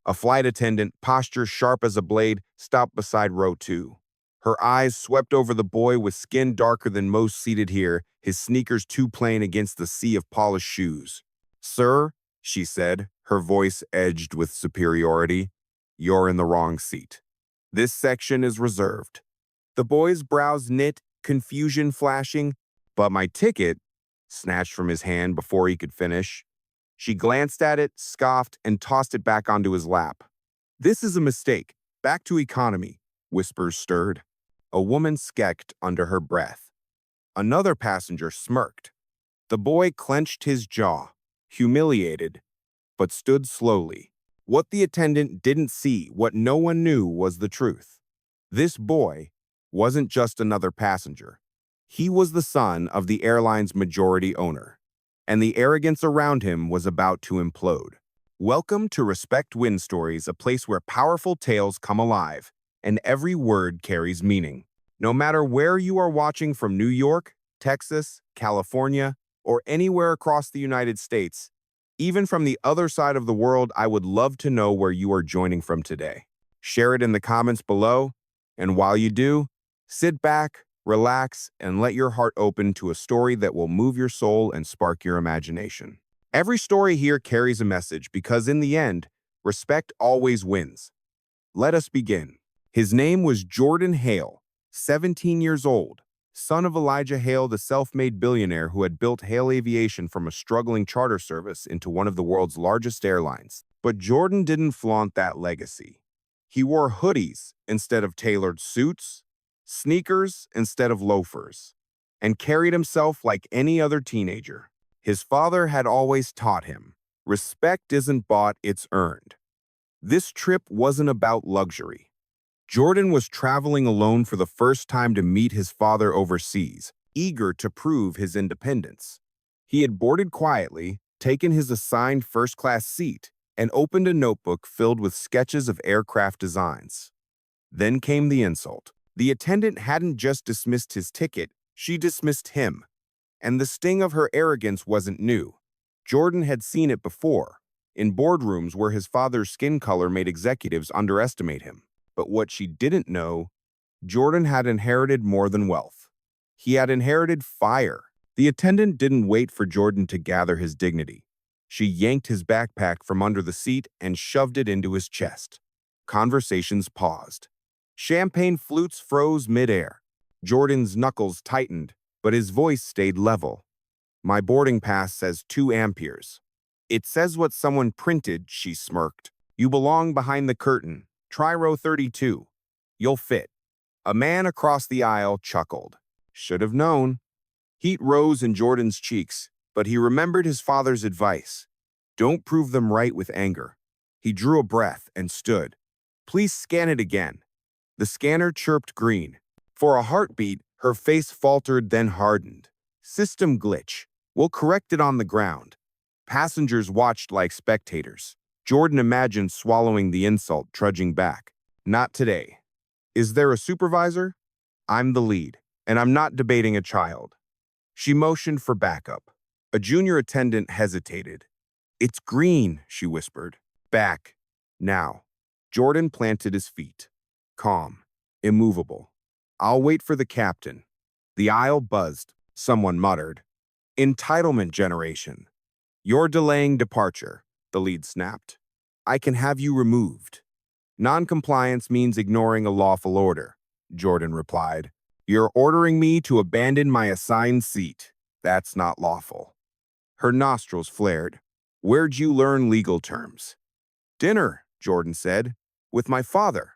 A flight attendant, posture sharp as a blade, stopped beside row 2. Her eyes swept over the boy with skin darker than most seated here, his sneakers too plain against the sea of polished shoes. "Sir," she said, her voice edged with superiority, "you're in the wrong seat. This section is reserved." The boy's brows knit, confusion flashing. "But my ticket," snatched from his hand before he could finish. She glanced at it, scoffed, and tossed it back onto his lap. "This is a mistake. Back to economy," whispers stirred. A woman skecked under her breath. Another passenger smirked. The boy clenched his jaw, humiliated, but stood slowly. What the attendant didn't see, what no one knew, was the truth. This boy wasn't just another passenger. He was the son of the airline's majority owner, and the arrogance around him was about to implode. Welcome to Respect Wind Stories, a place where powerful tales come alive, and every word carries meaning. No matter where you are watching from, New York, Texas, California, or anywhere across the United States, even from the other side of the world, I would love to know where you are joining from today. Share it in the comments below, and while you do, sit back, relax, and let your heart open to a story that will move your soul and spark your imagination. Every story here carries a message because in the end, respect always wins. Let us begin. His name was Jordan Heir, 17 years old, son of Elijah Heir, the self-made billionaire who had built Heir Aviation from a struggling charter service into one of the world's largest airlines. But Jordan didn't flaunt that legacy. He wore hoodies instead of tailored suits, sneakers instead of loafers, and carried himself like any other teenager. His father had always taught him, respect isn't bought, it's earned. This trip wasn't about luxury. Jordan was traveling alone for the first time to meet his father overseas, eager to prove his independence. He had boarded quietly, taken his assigned first-class seat, and opened a notebook filled with sketches of aircraft designs. Then came the insult. The attendant hadn't just dismissed his ticket, she dismissed him. And the sting of her arrogance wasn't new. Jordan had seen it before, in boardrooms where his father's skin color made executives underestimate him. But what she didn't know, Jordan had inherited more than wealth. He had inherited fire. The attendant didn't wait for Jordan to gather his dignity. She yanked his backpack from under the seat and shoved it into his chest. Conversations paused. Champagne flutes froze midair. Jordan's knuckles tightened, but his voice stayed level. "My boarding pass says 2 amperes. "It says what someone printed," she smirked. "You belong behind the curtain. Try row 32. You'll fit." A man across the aisle chuckled. Should have known. Heat rose in Jordan's cheeks, but he remembered his father's advice. Don't prove them right with anger. He drew a breath and stood. "Please scan it again." The scanner chirped green. For a heartbeat, her face faltered, then hardened. "System glitch. We'll correct it on the ground." Passengers watched like spectators. Jordan imagined swallowing the insult, trudging back. "Not today." "Is there a supervisor?" "I'm the lead, and I'm not debating a child." She motioned for backup. A junior attendant hesitated. "It's green," she whispered. "Back. Now." Jordan planted his feet. Calm, immovable. "I'll wait for the captain." The aisle buzzed. Someone muttered, "Entitlement generation." "You're delaying departure," the lead snapped. "I can have you removed." "Non-compliance means ignoring a lawful order," Jordan replied. "You're ordering me to abandon my assigned seat. That's not lawful." Her nostrils flared. "Where'd you learn legal terms?" "Dinner," Jordan said, "with my father."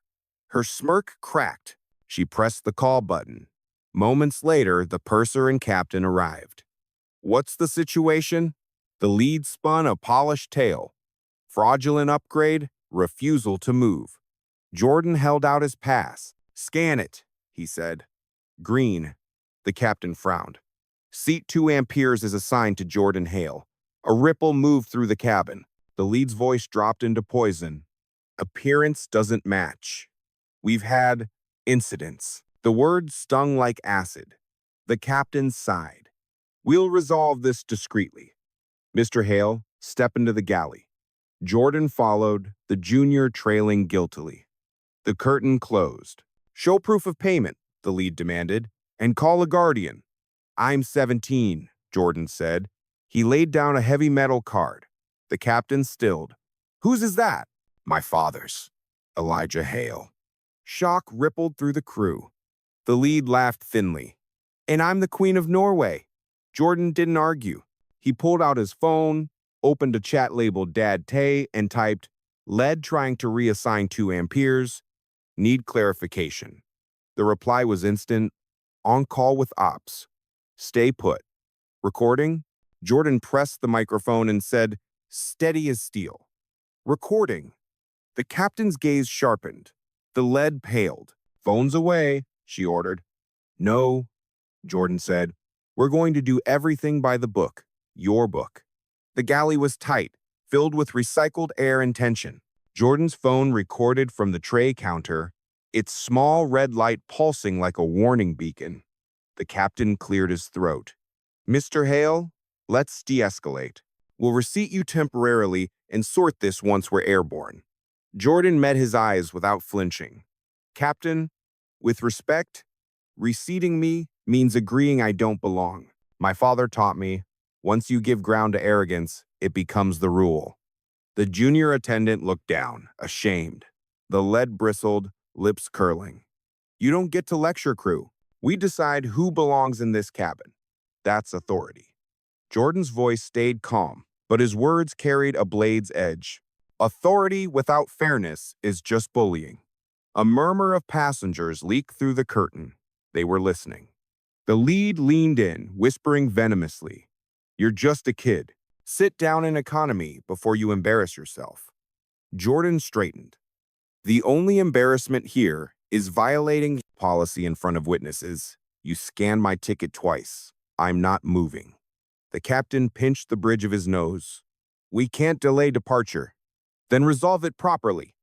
Her smirk cracked. She pressed the call button. Moments later, the purser and captain arrived. "What's the situation?" The lead spun a polished tale. Fraudulent upgrade, refusal to move. Jordan held out his pass. "Scan it," he said. "Green." The captain frowned. "Seat 2 amperes is assigned to Jordan Heir." A ripple moved through the cabin. The lead's voice dropped into poison. "Appearance doesn't match. We've had incidents." The words stung like acid. The captain sighed. "We'll resolve this discreetly. Mr. Hale, step into the galley." Jordan followed, the junior trailing guiltily. The curtain closed. "Show proof of payment," the lead demanded, "and call a guardian." "I'm 17, Jordan said. He laid down a heavy metal card. The captain stilled. "Whose is that?" "My father's. Elijah Hale." Shock rippled through the crew. The lead laughed thinly. "And I'm the Queen of Norway." Jordan didn't argue. He pulled out his phone, opened a chat labeled Dad Tay, and typed, "Lead trying to reassign 2 amperes. Need clarification." The reply was instant. "On call with ops. Stay put." "Recording?" Jordan pressed the microphone and said, steady as steel. "Recording." The captain's gaze sharpened. The lead paled. "Phones away," she ordered. "No," Jordan said. "We're going to do everything by the book. Your book." The galley was tight, filled with recycled air and tension. Jordan's phone recorded from the tray counter, its small red light pulsing like a warning beacon. The captain cleared his throat. "Mr. Hale, let's de-escalate. We'll reseat you temporarily and sort this once we're airborne." Jordan met his eyes without flinching. "Captain, with respect, reseating me means agreeing I don't belong. My father taught me, once you give ground to arrogance, it becomes the rule." The junior attendant looked down, ashamed. The lead bristled, lips curling. "You don't get to lecture, crew. We decide who belongs in this cabin. That's authority." Jordan's voice stayed calm, but his words carried a blade's edge. "Authority without fairness is just bullying." A murmur of passengers leaked through the curtain. They were listening. The lead leaned in, whispering venomously, "You're just a kid. Sit down in economy before you embarrass yourself." Jordan straightened. "The only embarrassment here is violating policy in front of witnesses. You scanned my ticket twice. I'm not moving." The captain pinched the bridge of his nose. "We can't delay departure." "Then resolve it properly."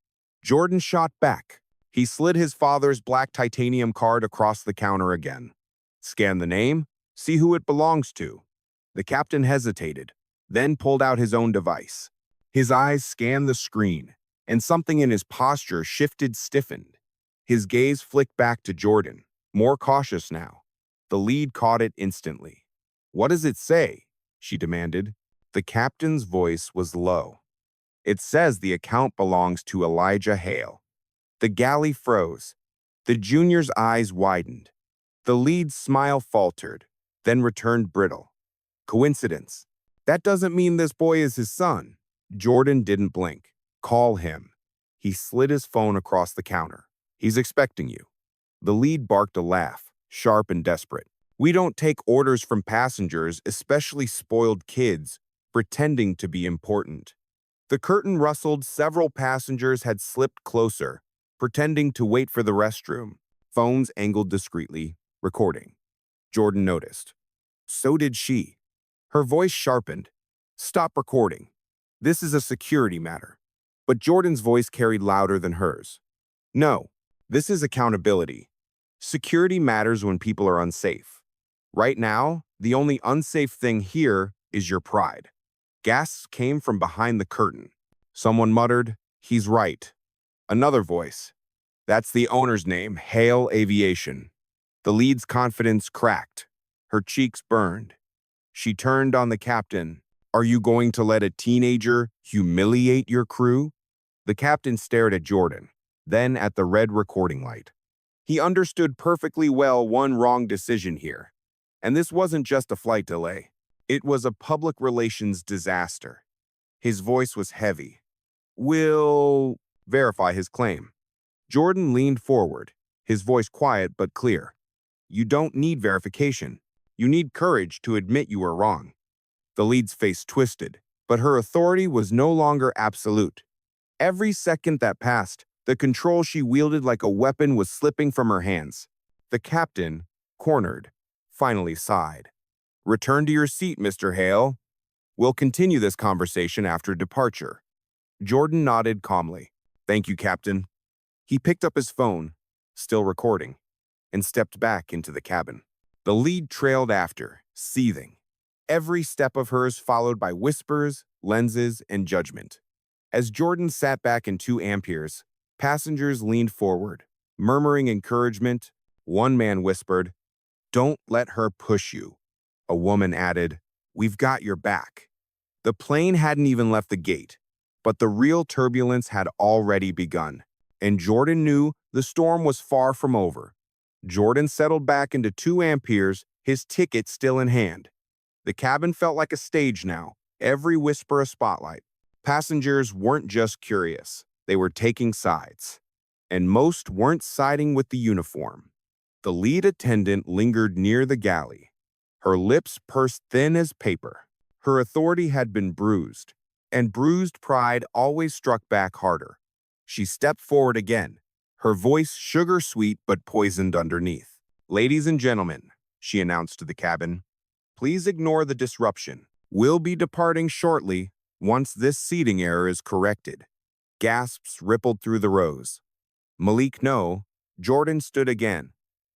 Jordan shot back. He slid his father's black titanium card across the counter again. "Scan the name, see who it belongs to." The captain hesitated, then pulled out his own device. His eyes scanned the screen, and something in his posture stiffened. His gaze flicked back to Jordan, more cautious now. The lead caught it instantly. "What does it say?" she demanded. The captain's voice was low. "It says the account belongs to Elijah Hale." The galley froze. The junior's eyes widened. The lead's smile faltered, then returned brittle. "Coincidence. That doesn't mean this boy is his son." Jordan didn't blink. "Call him." He slid his phone across the counter. "He's expecting you." The lead barked a laugh, sharp and desperate. "We don't take orders from passengers, especially spoiled kids, pretending to be important." The curtain rustled. Several passengers had slipped closer, pretending to wait for the restroom. Phones angled discreetly, recording. Jordan noticed. So did she. Her voice sharpened. "Stop recording. This is a security matter." But Jordan's voice carried louder than hers. "No, this is accountability. Security matters when people are unsafe. Right now, the only unsafe thing here is your pride." Gasps came from behind the curtain. Someone muttered, "He's right." Another voice, "That's the owner's name, Hale Aviation." The lead's confidence cracked. Her cheeks burned. She turned on the captain. "Are you going to let a teenager humiliate your crew?" The captain stared at Jordan, then at the red recording light. He understood perfectly well one wrong decision here. And this wasn't just a flight delay. It was a public relations disaster. His voice was heavy. "We'll verify his claim." Jordan leaned forward, his voice quiet but clear. "You don't need verification. You need courage to admit you were wrong." The lead's face twisted, but her authority was no longer absolute. Every second that passed, the control she wielded like a weapon was slipping from her hands. The captain, cornered, finally sighed. "Return to your seat, Mr. Hale. We'll continue this conversation after departure." Jordan nodded calmly. "Thank you, Captain." He picked up his phone, still recording, and stepped back into the cabin. The lead trailed after, seething. Every step of hers followed by whispers, lenses, and judgment. As Jordan sat back in 2 amperes, passengers leaned forward, murmuring encouragement. One man whispered, "Don't let her push you." A woman added, "We've got your back." The plane hadn't even left the gate, but the real turbulence had already begun, and Jordan knew the storm was far from over. Jordan settled back into 2 amperes, his ticket still in hand. The cabin felt like a stage now, every whisper a spotlight. Passengers weren't just curious, they were taking sides. And most weren't siding with the uniform. The lead attendant lingered near the galley, her lips pursed thin as paper. Her authority had been bruised, and bruised pride always struck back harder. She stepped forward again, her voice sugar-sweet but poisoned underneath. "Ladies and gentlemen," she announced to the cabin, "please ignore the disruption. We'll be departing shortly once this seating error is corrected." Gasps rippled through the rows. "Malik, no." Jordan stood again,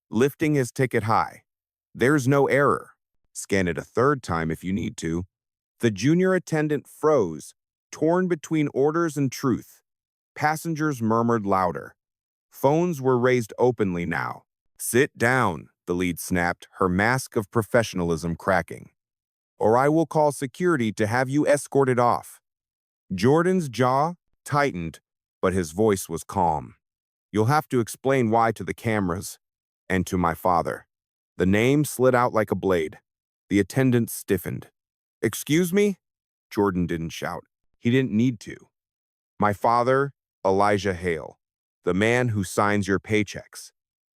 lifting his ticket high. "There's no error. Scan it a third time if you need to." The junior attendant froze, torn between orders and truth. Passengers murmured louder. Phones were raised openly now. "Sit down," the lead snapped, her mask of professionalism cracking. "Or I will call security to have you escorted off." Jordan's jaw tightened, but his voice was calm. "You'll have to explain why to the cameras and to my father." The name slid out like a blade. The attendant stiffened. "Excuse me?" Jordan didn't shout. He didn't need to. "My father, Elijah Hale, the man who signs your paychecks."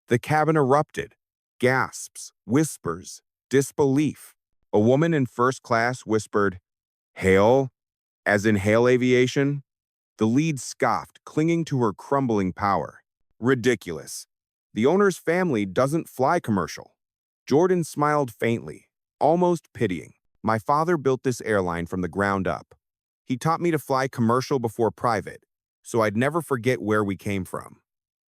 The cabin erupted. Gasps, whispers, disbelief. A woman in first class whispered, "Hale? As in Hale Aviation?" The lead scoffed, clinging to her crumbling power. "Ridiculous. The owner's family doesn't fly commercial." Jordan smiled faintly, almost pitying. "My father built this airline from the ground up. He taught me to fly commercial before private, so I'd never forget where we came from."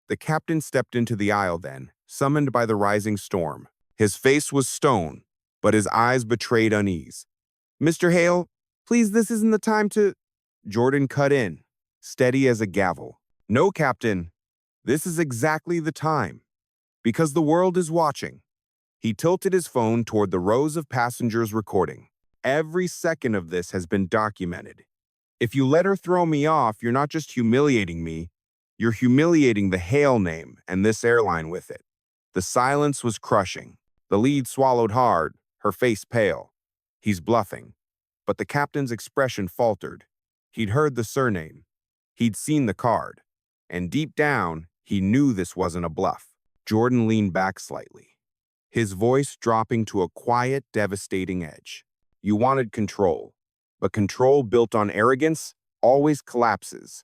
The captain stepped into the aisle then, summoned by the rising storm. His face was stone, but his eyes betrayed unease. "Mr. Hale, please, this isn't the time to—" Jordan cut in, steady as a gavel. "No, Captain, this is exactly the time. Because the world is watching." He tilted his phone toward the rows of passengers recording. "Every second of this has been documented. If you let her throw me off, you're not just humiliating me, you're humiliating the Hale name and this airline with it." The silence was crushing. The lead swallowed hard, her face pale. "He's bluffing." But the captain's expression faltered. He'd heard the surname. He'd seen the card. And deep down, he knew this wasn't a bluff. Jordan leaned back slightly, his voice dropping to a quiet, devastating edge. "You wanted control, but control built on arrogance always collapses.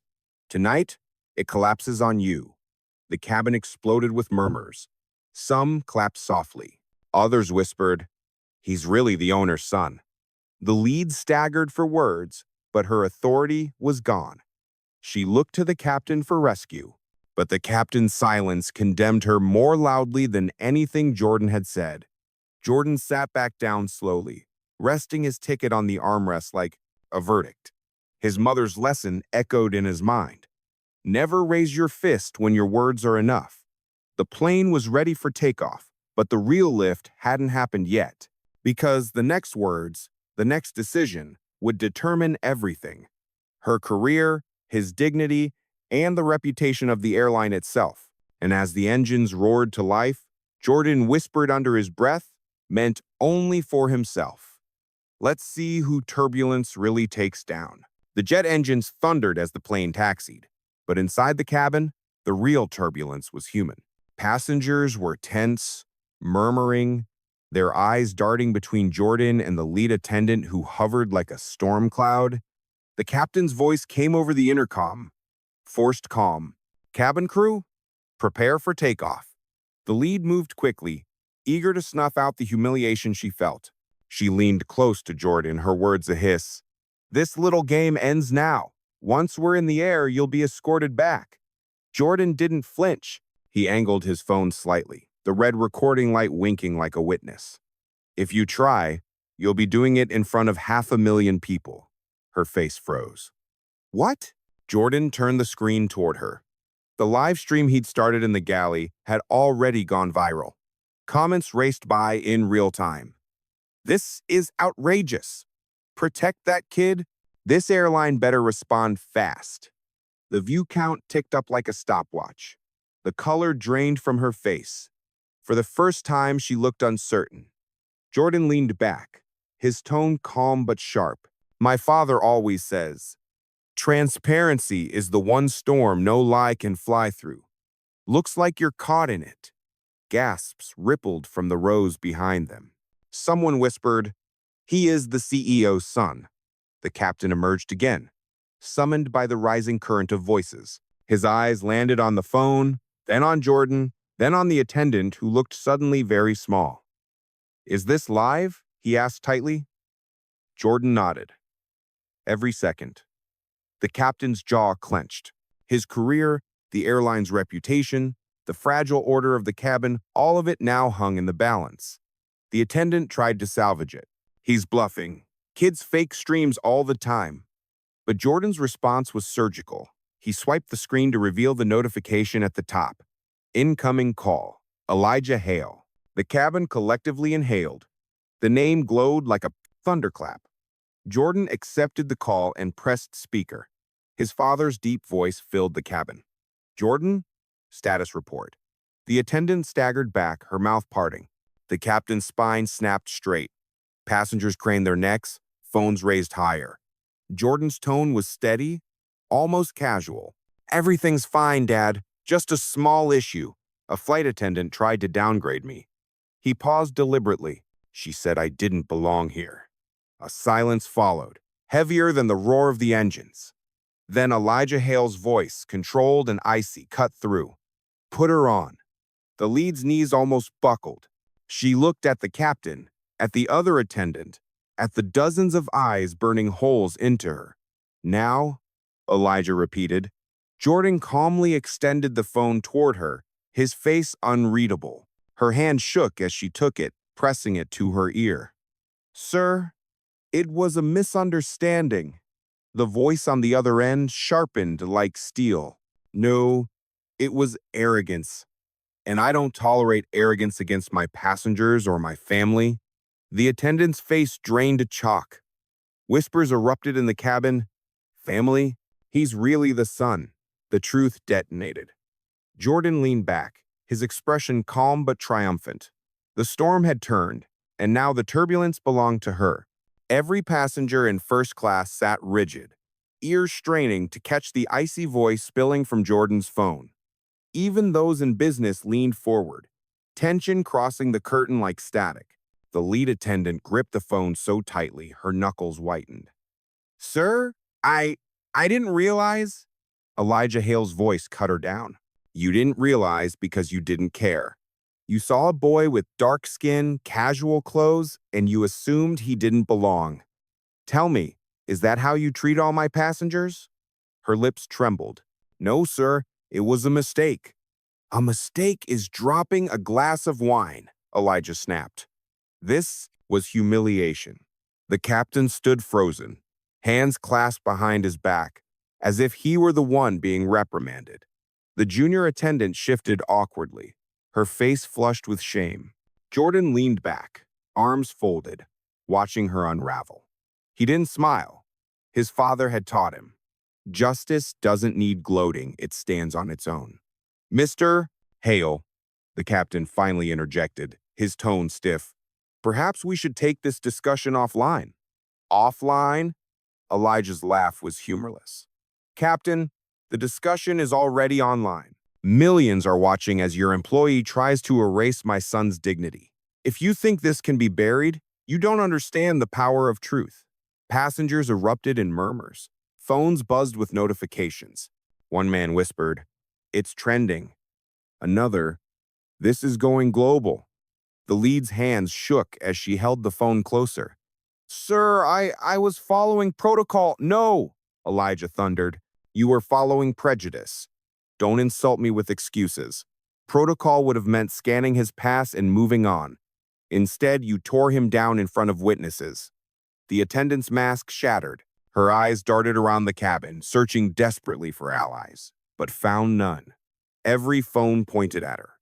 Tonight, it collapses on you." The cabin exploded with murmurs. Some clapped softly. Others whispered, "He's really the owner's son." The lead staggered for words, but her authority was gone. She looked to the captain for rescue, but the captain's silence condemned her more loudly than anything Jordan had said. Jordan sat back down slowly, resting his ticket on the armrest like a verdict. His mother's lesson echoed in his mind. Never raise your fist when your words are enough. The plane was ready for takeoff, but the real lift hadn't happened yet, because the next words, the next decision, would determine everything. Her career, his dignity, and the reputation of the airline itself. And as the engines roared to life, Jordan whispered under his breath, meant only for himself, "Let's see who turbulence really takes down." The jet engines thundered as the plane taxied, but inside the cabin, the real turbulence was human. Passengers were tense, murmuring, their eyes darting between Jordan and the lead attendant who hovered like a storm cloud. The captain's voice came over the intercom, forced calm. "Cabin crew, prepare for takeoff." The lead moved quickly, eager to snuff out the humiliation she felt. She leaned close to Jordan, her words a hiss. "This little game ends now. Once we're in the air, you'll be escorted back." Jordan didn't flinch. He angled his phone slightly, the red recording light winking like a witness. "If you try, you'll be doing it in front of 500,000 people." Her face froze. What? Jordan turned the screen toward her. The live stream he'd started in the galley had already gone viral. Comments raced by in real time. This is outrageous. Protect that kid. This airline better respond fast. The view count ticked up like a stopwatch. The color drained from her face. For the first time, she looked uncertain. Jordan leaned back, his tone calm but sharp. My father always says, transparency is the one storm no lie can fly through. Looks like you're caught in it. Gasps rippled from the rows behind them. Someone whispered, he is the CEO's son. The captain emerged again, summoned by the rising current of voices. His eyes landed on the phone, then on Jordan, then on the attendant who looked suddenly very small. Is this live? He asked tightly. Jordan nodded. Every second. The captain's jaw clenched. His career, the airline's reputation, the fragile order of the cabin, all of it now hung in the balance. The attendant tried to salvage it. He's bluffing. Kids fake streams all the time. But Jordan's response was surgical. He swiped the screen to reveal the notification at the top. Incoming call. Elijah Hale. The cabin collectively inhaled. The name glowed like a thunderclap. Jordan accepted the call and pressed speaker. His father's deep voice filled the cabin. Jordan? Status report. The attendant staggered back, her mouth parting. The captain's spine snapped straight. Passengers craned their necks, phones raised higher. Jordan's tone was steady, almost casual. Everything's fine, Dad. Just a small issue. A flight attendant tried to downgrade me. He paused deliberately. She said I didn't belong here. A silence followed, heavier than the roar of the engines. Then Elijah Hale's voice, controlled and icy, cut through. Put her on. The lead's knees almost buckled. She looked at the captain, at the other attendant, at the dozens of eyes burning holes into her. Now, Elijah repeated. Jordan calmly extended the phone toward her, his face unreadable. Her hand shook as she took it, pressing it to her ear. Sir, it was a misunderstanding. The voice on the other end sharpened like steel. No, it was arrogance. And I don't tolerate arrogance against my passengers or my family. The attendant's face drained to chalk. Whispers erupted in the cabin. Family? He's really the son. The truth detonated. Jordan leaned back, his expression calm but triumphant. The storm had turned, and now the turbulence belonged to her. Every passenger in first class sat rigid, ears straining to catch the icy voice spilling from Jordan's phone. Even those in business leaned forward, tension crossing the curtain like static. The lead attendant gripped the phone so tightly her knuckles whitened. Sir, I didn't realize. Elijah Hale's voice cut her down. You didn't realize because you didn't care. You saw a boy with dark skin, casual clothes, and you assumed he didn't belong. Tell me, is that how you treat all my passengers? Her lips trembled. No, sir, it was a mistake. A mistake is dropping a glass of wine, Elijah snapped. This was humiliation. The captain stood frozen, hands clasped behind his back, as if he were the one being reprimanded. The junior attendant shifted awkwardly, her face flushed with shame. Jordan leaned back, arms folded, watching her unravel. He didn't smile. His father had taught him. Justice doesn't need gloating, it stands on its own. Mr. Hale, the captain finally interjected, his tone stiff. Perhaps we should take this discussion offline. Offline? Elijah's laugh was humorless. Captain, the discussion is already online. Millions are watching as your employee tries to erase my son's dignity. If you think this can be buried, you don't understand the power of truth. Passengers erupted in murmurs. Phones buzzed with notifications. One man whispered, "It's trending." Another, "This is going global." The lead's hands shook as she held the phone closer. Sir, I was following protocol. No, Elijah thundered. You were following prejudice. Don't insult me with excuses. Protocol would have meant scanning his pass and moving on. Instead, you tore him down in front of witnesses. The attendant's mask shattered. Her eyes darted around the cabin, searching desperately for allies, but found none. Every phone pointed at her.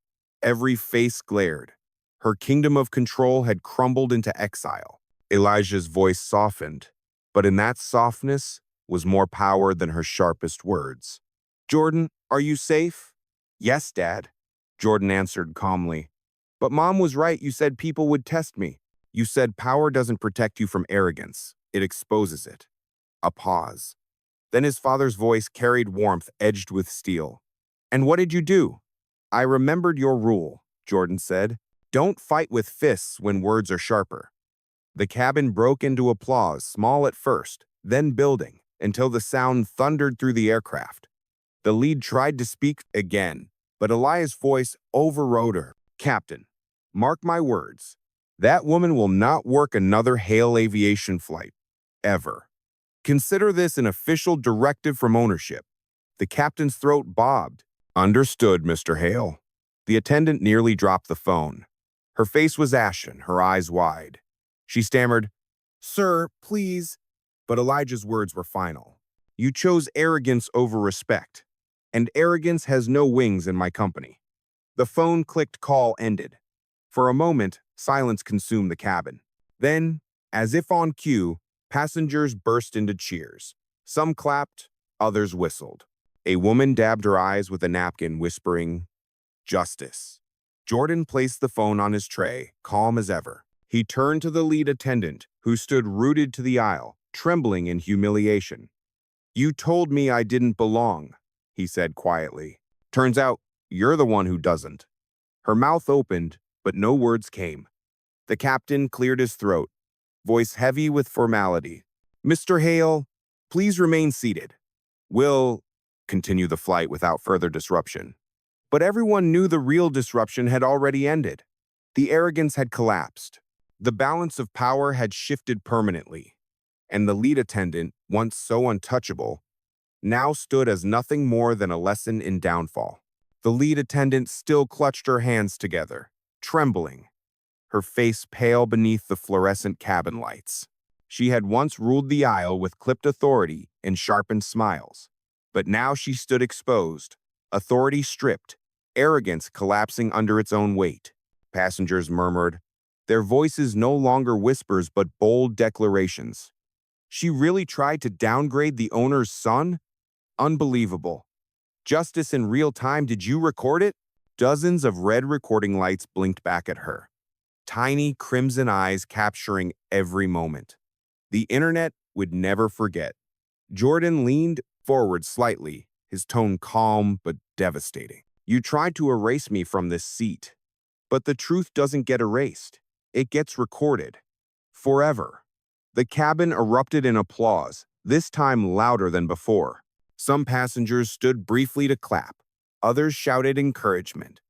Every face glared. Her kingdom of control had crumbled into exile. Elijah's voice softened, but in that softness was more power than her sharpest words. "Jordan, are you safe?" "Yes, Dad," Jordan answered calmly. "But Mom was right. You said people would test me. You said power doesn't protect you from arrogance. It exposes it." A pause. Then his father's voice carried warmth edged with steel. "And what did you do?" "I remembered your rule," Jordan said. "Don't fight with fists when words are sharper." The cabin broke into applause, small at first, then building, until the sound thundered through the aircraft. The lead tried to speak again, but Elias' voice overrode her. "Captain, mark my words. That woman will not work another Hale aviation flight. Ever. Consider this an official directive from ownership." The captain's throat bobbed. "Understood, Mr. Hale." The attendant nearly dropped the phone. Her face was ashen, her eyes wide. She stammered, "Sir, please." But Elijah's words were final. "You chose arrogance over respect, and arrogance has no wings in my company." The phone clicked, call ended. For a moment, silence consumed the cabin. Then, as if on cue, passengers burst into cheers. Some clapped, others whistled. A woman dabbed her eyes with a napkin, whispering, "Justice." Jordan placed the phone on his tray, calm as ever. He turned to the lead attendant, who stood rooted to the aisle, trembling in humiliation. "You told me I didn't belong," he said quietly. "Turns out, you're the one who doesn't." Her mouth opened, but no words came. The captain cleared his throat, voice heavy with formality. "Mr. Hale, please remain seated. We'll continue the flight without further disruption." But everyone knew the real disruption had already ended. The arrogance had collapsed. The balance of power had shifted permanently, and the lead attendant, once so untouchable, now stood as nothing more than a lesson in downfall. The lead attendant still clutched her hands together, trembling, her face pale beneath the fluorescent cabin lights. She had once ruled the aisle with clipped authority and sharpened smiles, but now she stood exposed, authority stripped, arrogance collapsing under its own weight. Passengers murmured, their voices no longer whispers but bold declarations. She really tried to downgrade the owner's son? Unbelievable. Justice in real time, did you record it? Dozens of red recording lights blinked back at her, tiny crimson eyes capturing every moment. The internet would never forget. Jordan leaned forward slightly, his tone calm but devastating. "You tried to erase me from this seat, but the truth doesn't get erased. It gets recorded. Forever." The cabin erupted in applause, this time louder than before. Some passengers stood briefly to clap. Others shouted encouragement.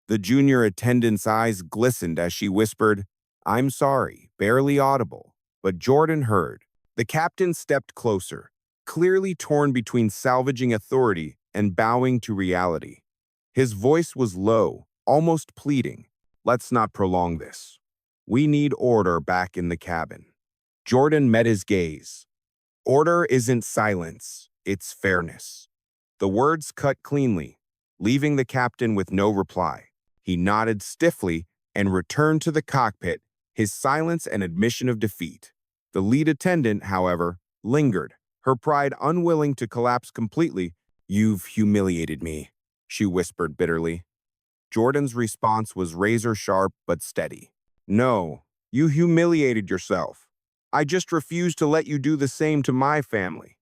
The junior attendant's eyes glistened as she whispered, "I'm sorry," barely audible, but Jordan heard. The captain stepped closer, clearly torn between salvaging authority and bowing to reality. His voice was low, almost pleading. "Let's not prolong this. We need order back in the cabin." Jordan met his gaze. "Order isn't silence, it's fairness." The words cut cleanly, leaving the captain with no reply. He nodded stiffly and returned to the cockpit, his silence an admission of defeat. The lead attendant, however, lingered, her pride unwilling to collapse completely. "You've humiliated me," she whispered bitterly. Jordan's response was razor-sharp but steady. "No, you humiliated yourself. I just refuse to let you do the same to my family."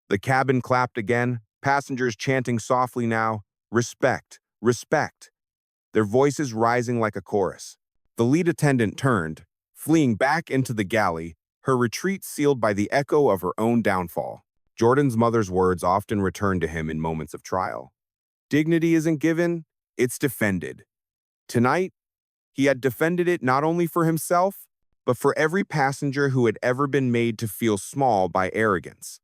The cabin clapped again, passengers chanting softly now, "Respect, respect," their voices rising like a chorus. The lead attendant turned, fleeing back into the galley, her retreat sealed by the echo of her own downfall. Jordan's mother's words often returned to him in moments of trial. Dignity isn't given, it's defended. Tonight, he had defended it not only for himself, but for every passenger who had ever been made to feel small by arrogance.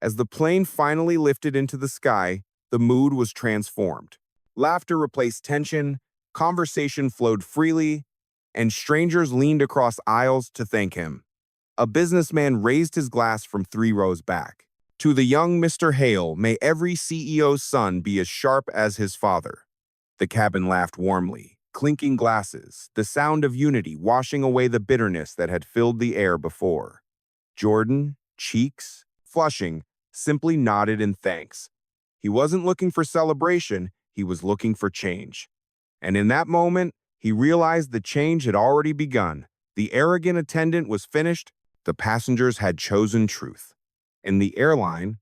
As the plane finally lifted into the sky, the mood was transformed. Laughter replaced tension, conversation flowed freely, and strangers leaned across aisles to thank him. A businessman raised his glass from 3 rows back. To the young Mr. Hale, may every CEO's son be as sharp as his father. The cabin laughed warmly, clinking glasses, the sound of unity washing away the bitterness that had filled the air before. Jordan, cheeks flushing, simply nodded in thanks. He wasn't looking for celebration, he was looking for change. And in that moment, he realized the change had already begun. The arrogant attendant was finished, the passengers had chosen truth. And the airline,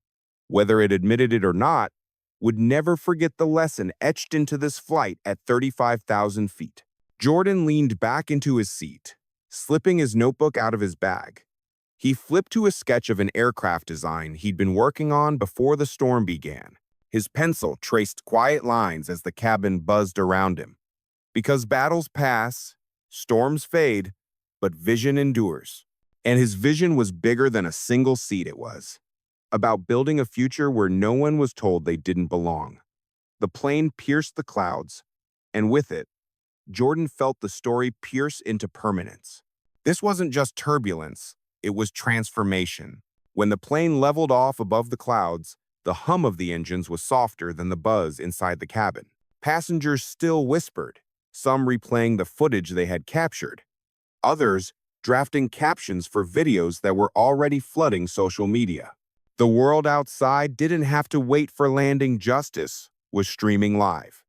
whether it admitted it or not, would never forget the lesson etched into this flight at 35,000 feet. Jordan leaned back into his seat, slipping his notebook out of his bag. He flipped to a sketch of an aircraft design he'd been working on before the storm began. His pencil traced quiet lines as the cabin buzzed around him. Because battles pass, storms fade, but vision endures. And his vision was bigger than a single seat it was. About building a future where no one was told they didn't belong. The plane pierced the clouds, and with it, Jordan felt the story pierce into permanence. This wasn't just turbulence, it was transformation. When the plane leveled off above the clouds, the hum of the engines was softer than the buzz inside the cabin. Passengers still whispered, some replaying the footage they had captured, others drafting captions for videos that were already flooding social media. The world outside didn't have to wait for landing. Justice was streaming live.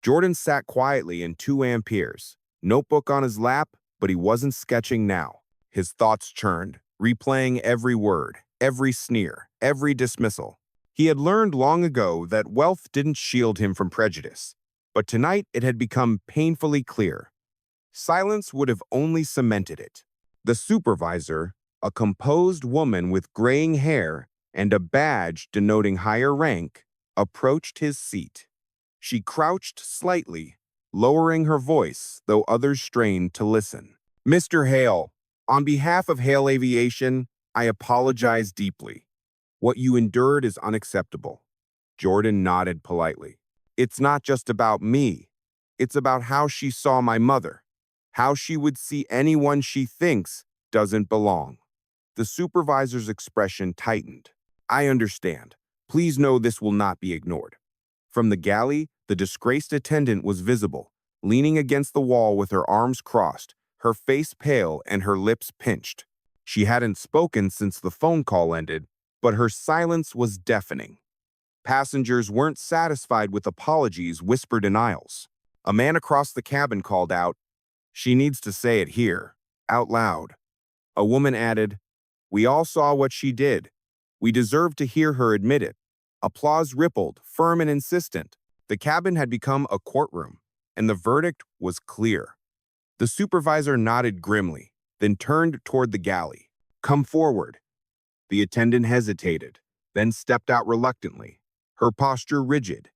Jordan sat quietly in 2 amperes, notebook on his lap, but he wasn't sketching now. His thoughts churned, replaying every word, every sneer, every dismissal. He had learned long ago that wealth didn't shield him from prejudice, but tonight it had become painfully clear. Silence would have only cemented it. The supervisor, a composed woman with graying hair and a badge denoting higher rank, approached his seat. She crouched slightly, lowering her voice, though others strained to listen. "Mr. Hale, on behalf of Hale Aviation, I apologize deeply. What you endured is unacceptable." Jordan nodded politely. "It's not just about me. It's about how she saw my mother, how she would see anyone she thinks doesn't belong." The supervisor's expression tightened. "I understand. Please know this will not be ignored." From the galley, the disgraced attendant was visible, leaning against the wall with her arms crossed, her face pale and her lips pinched. She hadn't spoken since the phone call ended, but her silence was deafening. Passengers weren't satisfied with apologies whispered denials. A man across the cabin called out, "She needs to say it here," out loud. A woman added, "We all saw what she did. We deserve to hear her admit it." Applause rippled, firm and insistent. The cabin had become a courtroom, and the verdict was clear. The supervisor nodded grimly, then turned toward the galley. "Come forward." The attendant hesitated, then stepped out reluctantly, her posture rigid.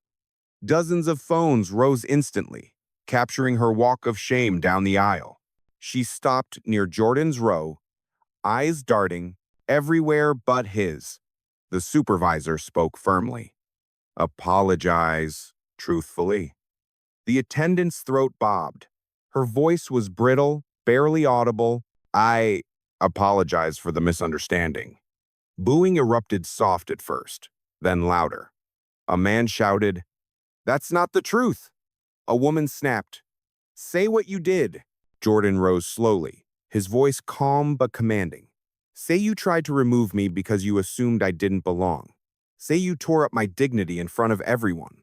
Dozens of phones rose instantly, capturing her walk of shame down the aisle. She stopped near Jordan's row, eyes darting everywhere but his. The supervisor spoke firmly. "Apologize, truthfully." The attendant's throat bobbed. Her voice was brittle, barely audible. "I apologize for the misunderstanding." Booing erupted soft at first, then louder. A man shouted, "That's not the truth." A woman snapped, "Say what you did." Jordan rose slowly, his voice calm but commanding. "Say you tried to remove me because you assumed I didn't belong. Say you tore up my dignity in front of everyone."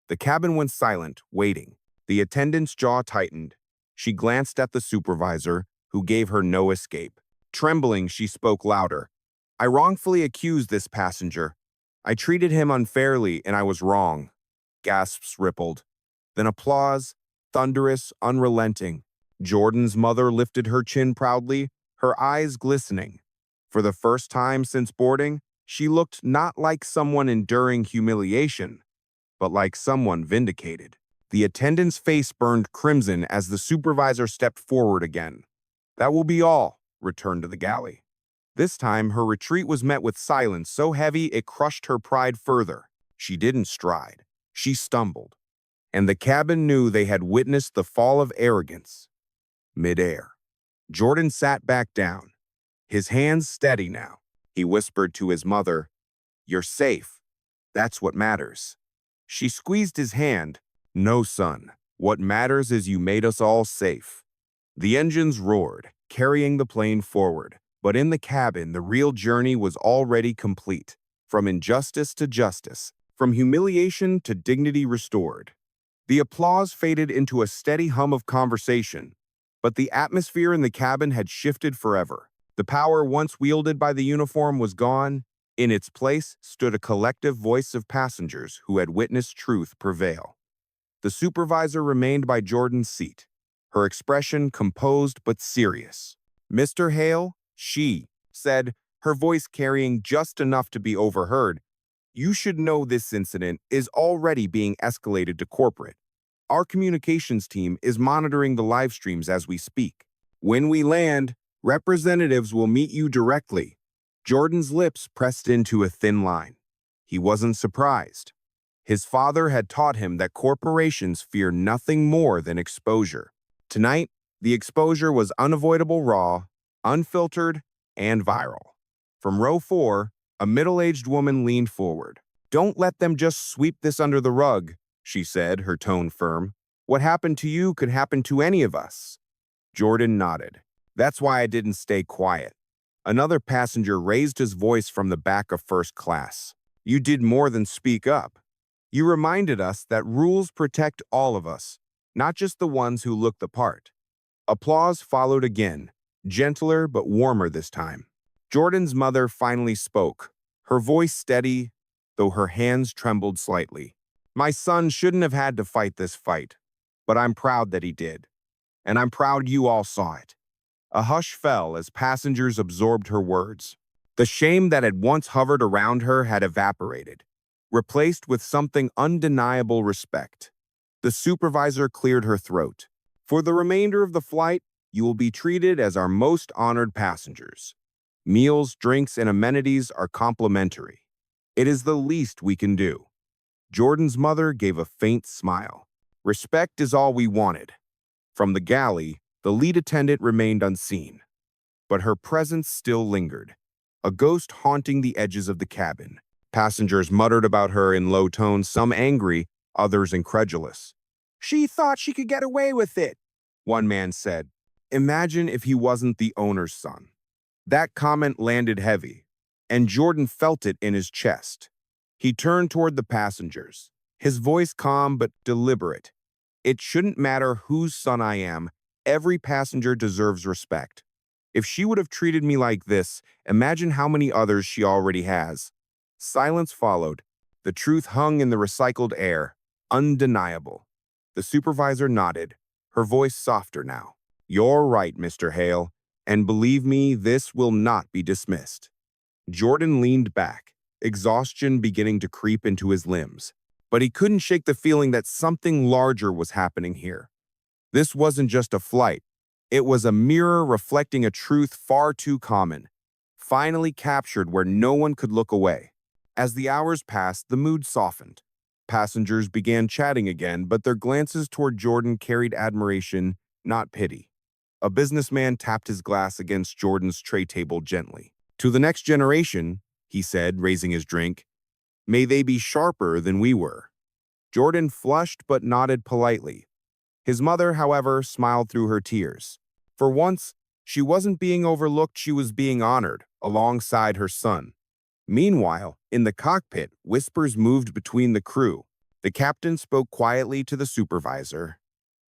The cabin went silent, waiting. The attendant's jaw tightened. She glanced at the supervisor, who gave her no escape. Trembling, she spoke louder. "I wrongfully accused this passenger. I treated him unfairly, and I was wrong." Gasps rippled. Then applause, thunderous, unrelenting. Jordan's mother lifted her chin proudly, her eyes glistening. For the first time since boarding, she looked not like someone enduring humiliation, but like someone vindicated. The attendant's face burned crimson as the supervisor stepped forward again. "That will be all," returned to the galley. This time, her retreat was met with silence so heavy it crushed her pride further. She didn't stride. She stumbled. And the cabin knew they had witnessed the fall of arrogance. Midair. Jordan sat back down. His hands steady now. He whispered to his mother, "You're safe. That's what matters." She squeezed his hand. "No, son. What matters is you made us all safe." The engines roared, carrying the plane forward. But in the cabin, the real journey was already complete. From injustice to justice, from humiliation to dignity restored. The applause faded into a steady hum of conversation, but the atmosphere in the cabin had shifted forever. The power once wielded by the uniform was gone. In its place stood a collective voice of passengers who had witnessed truth prevail. The supervisor remained by Jordan's seat, her expression composed but serious. "Mr. Hale," she said, her voice carrying just enough to be overheard, "you should know this incident is already being escalated to corporate. Our communications team is monitoring the live streams as we speak. When we land, representatives will meet you directly." Jordan's lips pressed into a thin line. He wasn't surprised. His father had taught him that corporations fear nothing more than exposure. Tonight, the exposure was unavoidable, raw, unfiltered, and viral. From row 4, a middle-aged woman leaned forward. "Don't let them just sweep this under the rug," she said, her tone firm. "What happened to you could happen to any of us." Jordan nodded. "That's why I didn't stay quiet." Another passenger raised his voice from the back of first class. "You did more than speak up. You reminded us that rules protect all of us, not just the ones who look the part." Applause followed again, gentler but warmer this time. Jordan's mother finally spoke, her voice steady, though her hands trembled slightly. "My son shouldn't have had to fight this fight, but I'm proud that he did. And I'm proud you all saw it." A hush fell as passengers absorbed her words. The shame that had once hovered around her had evaporated, replaced with something undeniable: respect. The supervisor cleared her throat. "For the remainder of the flight, you will be treated as our most honored passengers. Meals, drinks, and amenities are complimentary. It is the least we can do." Jordan's mother gave a faint smile. "Respect is all we wanted." From the galley, the lead attendant remained unseen, but her presence still lingered, a ghost haunting the edges of the cabin. Passengers muttered about her in low tones, some angry, others incredulous. "She thought she could get away with it," one man said. Imagine if he wasn't the owner's son. That comment landed heavy, and Jordan felt it in his chest. He turned toward the passengers, his voice calm but deliberate. "It shouldn't matter whose son I am. Every passenger deserves respect. If she would have treated me like this, imagine how many others she already has." Silence followed. The truth hung in the recycled air, undeniable. The supervisor nodded, her voice softer now. "You're right, Mr. Hale, and believe me, this will not be dismissed." Jordan leaned back, exhaustion beginning to creep into his limbs. But he couldn't shake the feeling that something larger was happening here. This wasn't just a flight. It was a mirror reflecting a truth far too common, finally captured where no one could look away. As the hours passed, the mood softened. Passengers began chatting again, but their glances toward Jordan carried admiration, not pity. A businessman tapped his glass against Jordan's tray table gently. "To the next generation," he said, raising his drink, "may they be sharper than we were." Jordan flushed but nodded politely. His mother, however, smiled through her tears. For once, she wasn't being overlooked, she was being honored, alongside her son. Meanwhile, in the cockpit, whispers moved between the crew. The captain spoke quietly to the supervisor.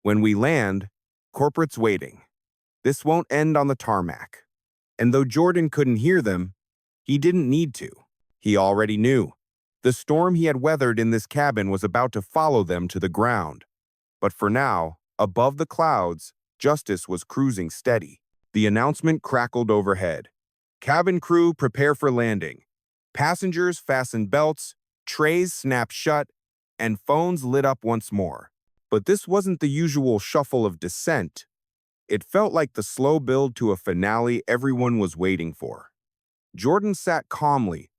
"When we land, corporate's waiting. This won't end on the tarmac." And though Jordan couldn't hear them, he didn't need to. He already knew. The storm he had weathered in this cabin was about to follow them to the ground. But for now, above the clouds, justice was cruising steady. The announcement crackled overhead. "Cabin crew, prepare for landing." Passengers fastened belts, trays snapped shut, and phones lit up once more. But this wasn't the usual shuffle of descent. It felt like the slow build to a finale everyone was waiting for. Jordan sat calmly,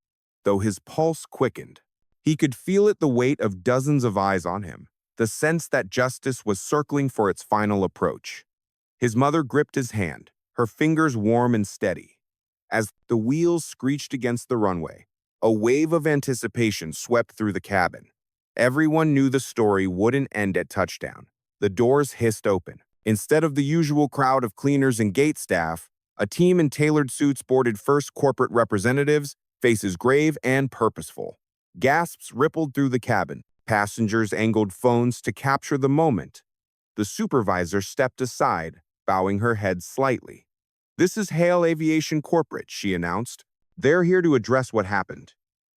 though his pulse quickened. He could feel it, the weight of dozens of eyes on him, the sense that justice was circling for its final approach. His mother gripped his hand, her fingers warm and steady. As the wheels screeched against the runway, a wave of anticipation swept through the cabin. Everyone knew the story wouldn't end at touchdown. The doors hissed open. Instead of the usual crowd of cleaners and gate staff, a team in tailored suits boarded first corporate representatives, faces grave and purposeful. Gasps rippled through the cabin. Passengers angled phones to capture the moment. The supervisor stepped aside, bowing her head slightly. "This is Heir Aviation Corporate," she announced. "They're here to address what happened."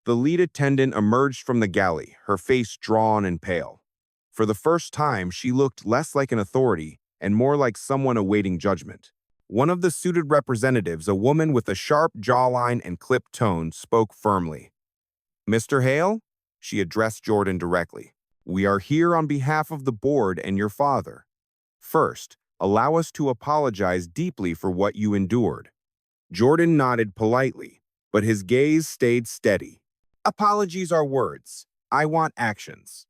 The lead attendant emerged from the galley, her face drawn and pale. For the first time, she looked less like an authority and more like someone awaiting judgment. One of the suited representatives, a woman with a sharp jawline and clipped tone, spoke firmly. "Mr. Hale?" She addressed Jordan directly. "We are here on behalf of the board and your father. First, allow us to apologize deeply for what you endured." Jordan nodded politely, but his gaze stayed steady. "Apologies are words. I want actions."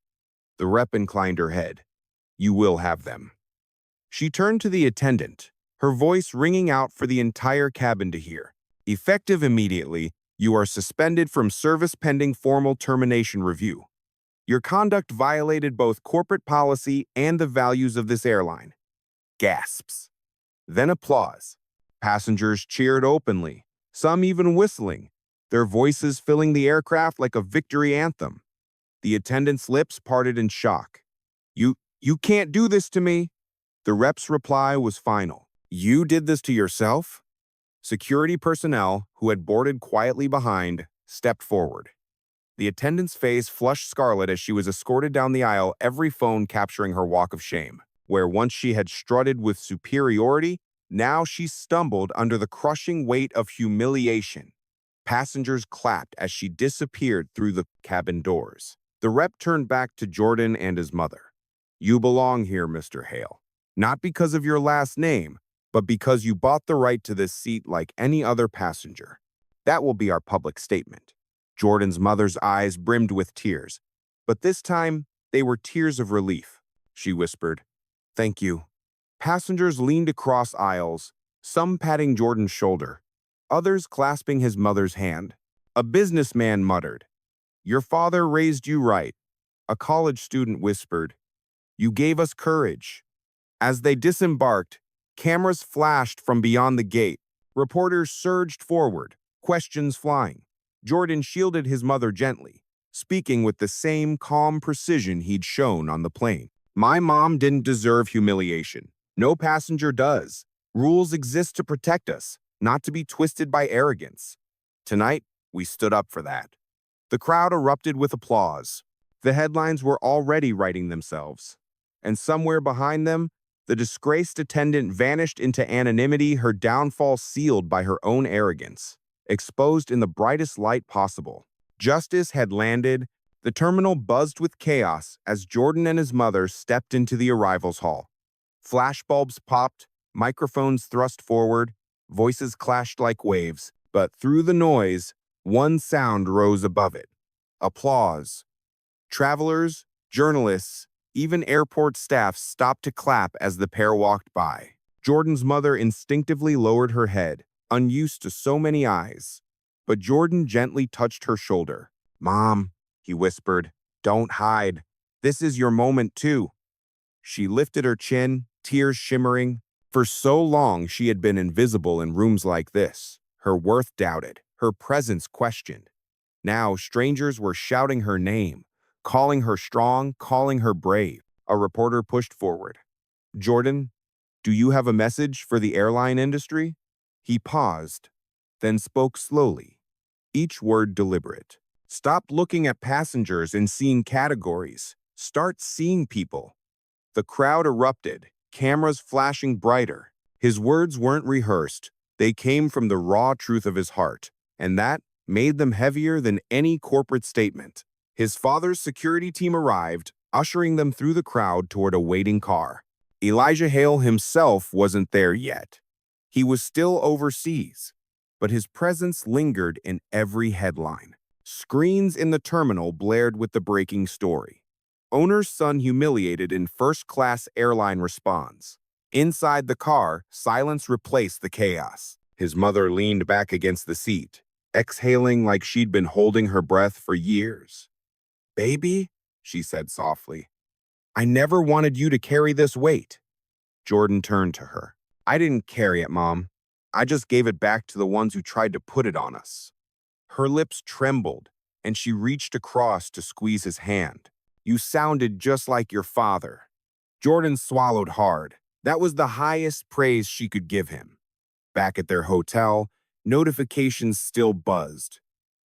The rep inclined her head. "You will have them." She turned to the attendant, her voice ringing out for the entire cabin to hear. "Effective immediately, you are suspended from service pending formal termination review. Your conduct violated both corporate policy and the values of this airline." Gasps. Then applause. Passengers cheered openly, some even whistling, their voices filling the aircraft like a victory anthem. The attendant's lips parted in shock. You can't do this to me." The rep's reply was final. "You did this to yourself?" Security personnel, who had boarded quietly behind, stepped forward. The attendant's face flushed scarlet as she was escorted down the aisle, every phone capturing her walk of shame. Where once she had strutted with superiority, now she stumbled under the crushing weight of humiliation. Passengers clapped as she disappeared through the cabin doors. The rep turned back to Jordan and his mother. "You belong here, Mr. Hale. Not because of your last name, but because you bought the right to this seat like any other passenger. That will be our public statement." Jordan's mother's eyes brimmed with tears, but this time they were tears of relief. She whispered, "Thank you." Passengers leaned across aisles, some patting Jordan's shoulder, others clasping his mother's hand. A businessman muttered, "Your father raised you right." A college student whispered, "You gave us courage." As they disembarked, cameras flashed from beyond the gate. Reporters surged forward, questions flying. Jordan shielded his mother gently, speaking with the same calm precision he'd shown on the plane. "My mom didn't deserve humiliation. No passenger does. Rules exist to protect us, not to be twisted by arrogance. Tonight, we stood up for that." The crowd erupted with applause. The headlines were already writing themselves. And somewhere behind them, the disgraced attendant vanished into anonymity, her downfall sealed by her own arrogance, exposed in the brightest light possible. Justice had landed. The terminal buzzed with chaos as Jordan and his mother stepped into the arrivals hall. Flashbulbs popped, microphones thrust forward, voices clashed like waves, but through the noise, one sound rose above it. Applause. Travelers, journalists, even airport staff stopped to clap as the pair walked by. Jordan's mother instinctively lowered her head, unused to so many eyes. But Jordan gently touched her shoulder. "Mom," he whispered, "don't hide. This is your moment too." She lifted her chin, tears shimmering. For so long she had been invisible in rooms like this, her worth doubted, her presence questioned. Now strangers were shouting her name, calling her strong, calling her brave. A reporter pushed forward. "Jordan, do you have a message for the airline industry?" He paused, then spoke slowly, each word deliberate. "Stop looking at passengers and seeing categories. Start seeing people." The crowd erupted, cameras flashing brighter. His words weren't rehearsed. They came from the raw truth of his heart, and that made them heavier than any corporate statement. His father's security team arrived, ushering them through the crowd toward a waiting car. Elijah Hale himself wasn't there yet. He was still overseas, but his presence lingered in every headline. Screens in the terminal blared with the breaking story. Owner's son humiliated in first-class airline responds. Inside the car, silence replaced the chaos. His mother leaned back against the seat, exhaling like she'd been holding her breath for years. "Baby," she said softly, "I never wanted you to carry this weight." Jordan turned to her. "I didn't carry it, Mom. I just gave it back to the ones who tried to put it on us." Her lips trembled, and she reached across to squeeze his hand. "You sounded just like your father." Jordan swallowed hard. That was the highest praise she could give him. Back at their hotel, notifications still buzzed.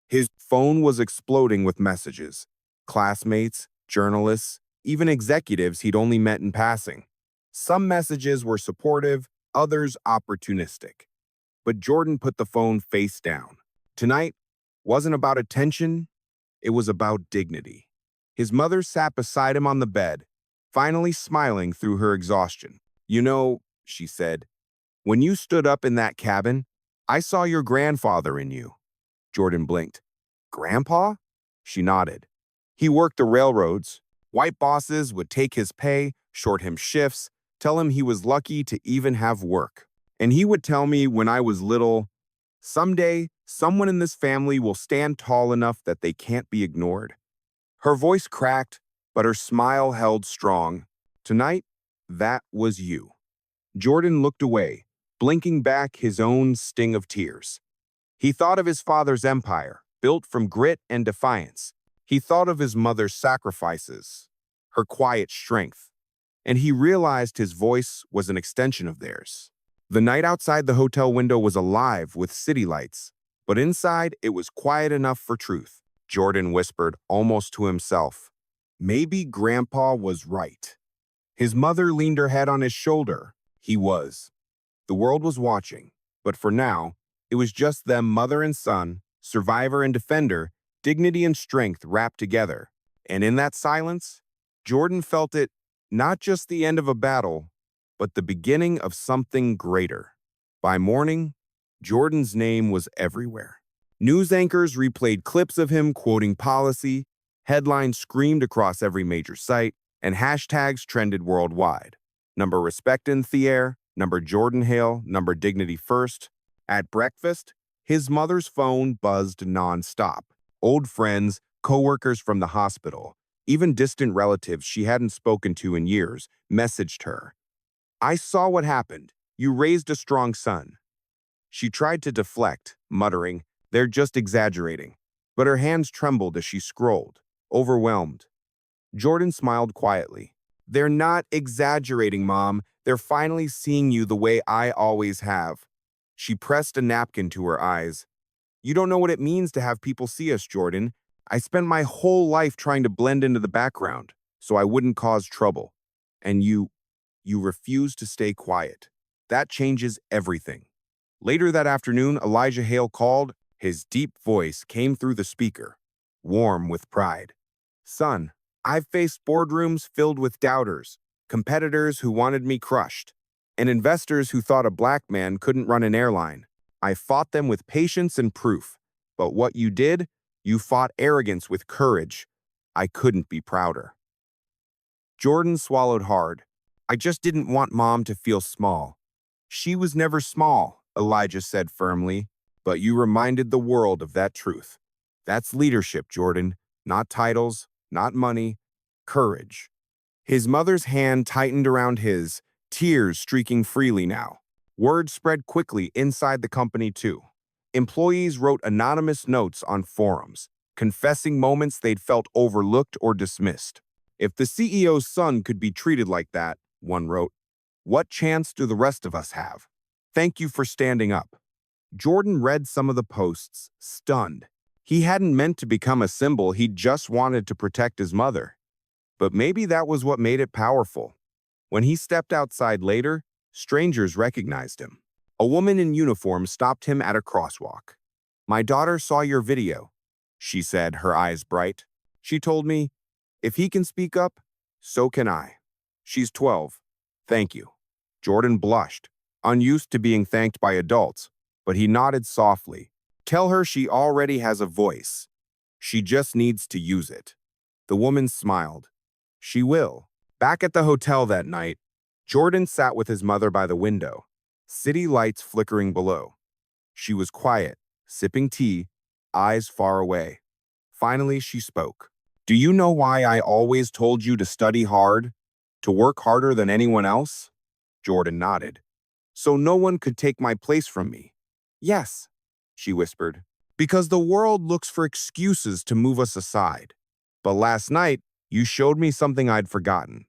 His phone was exploding with messages. Classmates, journalists, even executives he'd only met in passing. Some messages were supportive, others opportunistic. But Jordan put the phone face down. Tonight wasn't about attention, it was about dignity. His mother sat beside him on the bed, finally smiling through her exhaustion. "You know," she said, "when you stood up in that cabin, I saw your grandfather in you." Jordan blinked. "Grandpa?" She nodded. "He worked the railroads. White bosses would take his pay, short him shifts, tell him he was lucky to even have work. And he would tell me when I was little, someday, someone in this family will stand tall enough that they can't be ignored." Her voice cracked, but her smile held strong. "Tonight, that was you." Jordan looked away, blinking back his own sting of tears. He thought of his father's empire, built from grit and defiance. He thought of his mother's sacrifices, her quiet strength, and he realized his voice was an extension of theirs. The night outside the hotel window was alive with city lights, but inside it was quiet enough for truth. Jordan whispered, almost to himself, "Maybe Grandpa was right." His mother leaned her head on his shoulder. He was. The world was watching, but for now, it was just them, mother and son, survivor and defender, dignity and strength wrapped together. And in that silence, Jordan felt it, not just the end of a battle, but the beginning of something greater. By morning, Jordan's name was everywhere. News anchors replayed clips of him quoting policy, headlines screamed across every major site, and hashtags trended worldwide. Number respect in Heir, number Jordan Hail, number dignity first. At breakfast, his mother's phone buzzed nonstop. Old friends, coworkers from the hospital, even distant relatives she hadn't spoken to in years, messaged her. "I saw what happened. You raised a strong son." She tried to deflect, muttering, "They're just exaggerating." But her hands trembled as she scrolled, overwhelmed. Jordan smiled quietly. "They're not exaggerating, Mom. They're finally seeing you the way I always have." She pressed a napkin to her eyes. "You don't know what it means to have people see us, Jordan. I spent my whole life trying to blend into the background, so I wouldn't cause trouble. And you refuse to stay quiet. That changes everything." Later that afternoon, Elijah Hale called. His deep voice came through the speaker, warm with pride. "Son, I've faced boardrooms filled with doubters, competitors who wanted me crushed, and investors who thought a black man couldn't run an airline. I fought them with patience and proof. But what you did, you fought arrogance with courage. I couldn't be prouder." Jordan swallowed hard. "I just didn't want Mom to feel small." "She was never small," Elijah said firmly, "but you reminded the world of that truth. That's leadership, Jordan. Not titles, not money, courage." His mother's hand tightened around his, tears streaking freely now. Word spread quickly inside the company, too. Employees wrote anonymous notes on forums, confessing moments they'd felt overlooked or dismissed. "If the CEO's son could be treated like that," one wrote, "what chance do the rest of us have? Thank you for standing up." Jordan read some of the posts, stunned. He hadn't meant to become a symbol, he'd just wanted to protect his mother. But maybe that was what made it powerful. When he stepped outside later, strangers recognized him. A woman in uniform stopped him at a crosswalk. "My daughter saw your video," she said, her eyes bright. "She told me, if he can speak up, so can I. She's 12. Thank you." Jordan blushed, unused to being thanked by adults, but he nodded softly. "Tell her she already has a voice. She just needs to use it." The woman smiled. "She will." Back at the hotel that night, Jordan sat with his mother by the window, city lights flickering below. She was quiet, sipping tea, eyes far away. Finally, she spoke. Do you know why I always told you to study hard? To work harder than anyone else? Jordan nodded. So no one could take my place from me. Yes, she whispered. Because the world looks for excuses to move us aside. But last night, you showed me something I'd forgotten.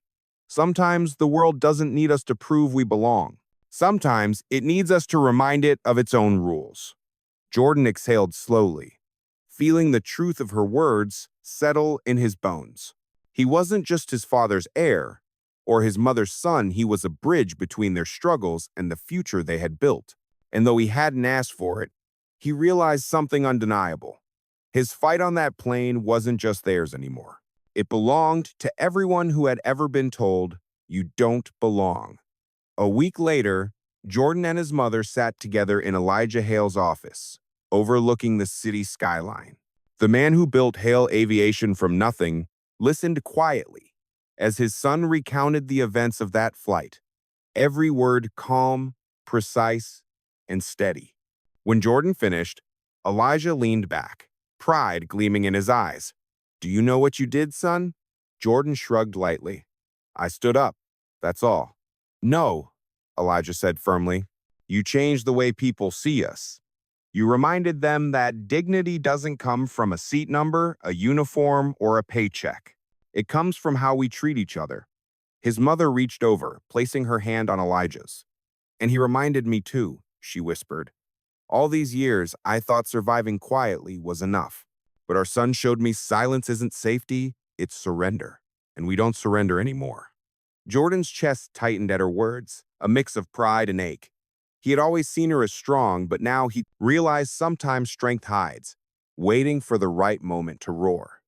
Sometimes the world doesn't need us to prove we belong. Sometimes it needs us to remind it of its own rules. Jordan exhaled slowly, feeling the truth of her words settle in his bones. He wasn't just his father's heir or his mother's son, he was a bridge between their struggles and the future they had built. And though he hadn't asked for it, he realized something undeniable. His fight on that plane wasn't just theirs anymore. It belonged to everyone who had ever been told, "You don't belong." A week later, Jordan and his mother sat together in Elijah Hale's office, overlooking the city skyline. The man who built Hale Aviation from nothing listened quietly as his son recounted the events of that flight, every word calm, precise, and steady. When Jordan finished, Elijah leaned back, pride gleaming in his eyes. Do you know what you did, son? Jordan shrugged lightly. I stood up, that's all. No, Elijah said firmly. You changed the way people see us. You reminded them that dignity doesn't come from a seat number, a uniform, or a paycheck. It comes from how we treat each other. His mother reached over, placing her hand on Elijah's. And he reminded me too, she whispered. All these years, I thought surviving quietly was enough. But our son showed me silence isn't safety, it's surrender. And we don't surrender anymore. Jordan's chest tightened at her words, a mix of pride and ache. He had always seen her as strong, but now he realized sometimes strength hides, waiting for the right moment to roar.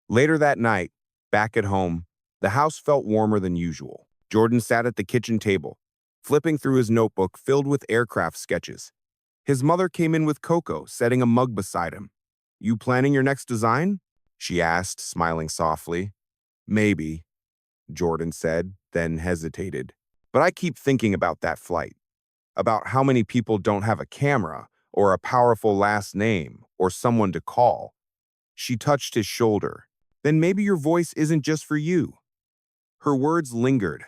Later that night, back at home, the house felt warmer than usual. Jordan sat at the kitchen table, flipping through his notebook filled with aircraft sketches. His mother came in with cocoa, setting a mug beside him. You planning your next design? She asked, smiling softly. Maybe, Jordan said, then hesitated. But I keep thinking about that flight, about how many people don't have a camera or a powerful last name or someone to call. She touched his shoulder. Then maybe your voice isn't just for you. Her words lingered.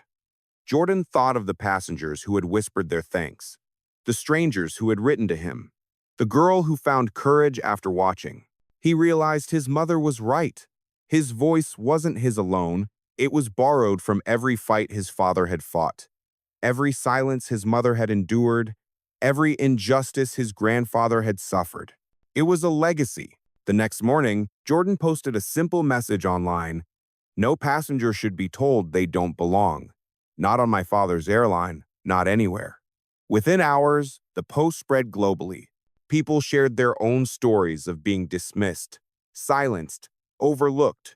Jordan thought of the passengers who had whispered their thanks, the strangers who had written to him, the girl who found courage after watching. He realized his mother was right. His voice wasn't his alone. It was borrowed from every fight his father had fought, every silence his mother had endured, every injustice his grandfather had suffered. It was a legacy. The next morning, Jordan posted a simple message online. No passenger should be told they don't belong. Not on my father's airline, not anywhere. Within hours, the post spread globally. People shared their own stories of being dismissed, silenced, overlooked.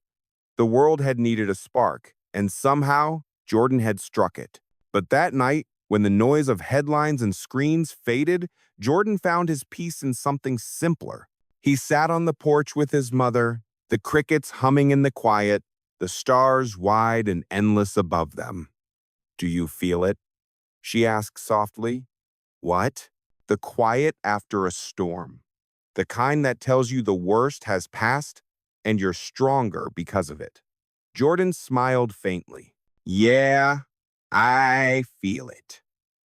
The world had needed a spark, and somehow, Jordan had struck it. But that night, when the noise of headlines and screens faded, Jordan found his peace in something simpler. He sat on the porch with his mother, the crickets humming in the quiet, the stars wide and endless above them. Do you feel it? She asked softly. What? The quiet after a storm. The kind that tells you the worst has passed and you're stronger because of it. Jordan smiled faintly. Yeah, I feel it.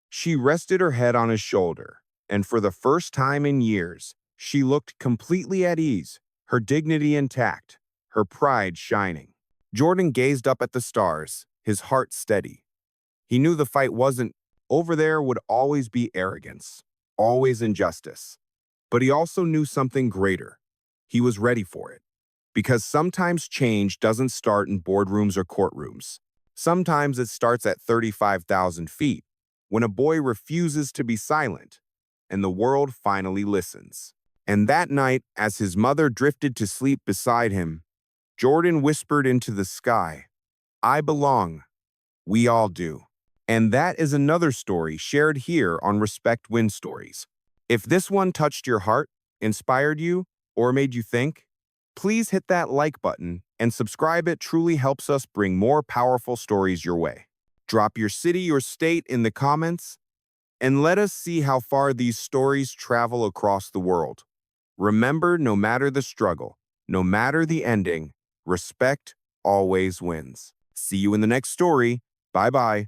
She rested her head on his shoulder, and for the first time in years, she looked completely at ease, her dignity intact, her pride shining. Jordan gazed up at the stars, his heart steady. He knew the fight wasn't over there would always be arrogance, always injustice. But he also knew something greater. He was ready for it. Because sometimes change doesn't start in boardrooms or courtrooms. Sometimes it starts at 35,000 feet, when a boy refuses to be silent, and the world finally listens. And that night, as his mother drifted to sleep beside him, Jordan whispered into the sky, I belong. We all do. And that is another story shared here on Respect Win Stories. If this one touched your heart, inspired you, or made you think, please hit that like button and subscribe. It truly helps us bring more powerful stories your way. Drop your city or state in the comments. And let us see how far these stories travel across the world. Remember, no matter the struggle, no matter the ending, respect always wins. See you in the next story. Bye-bye.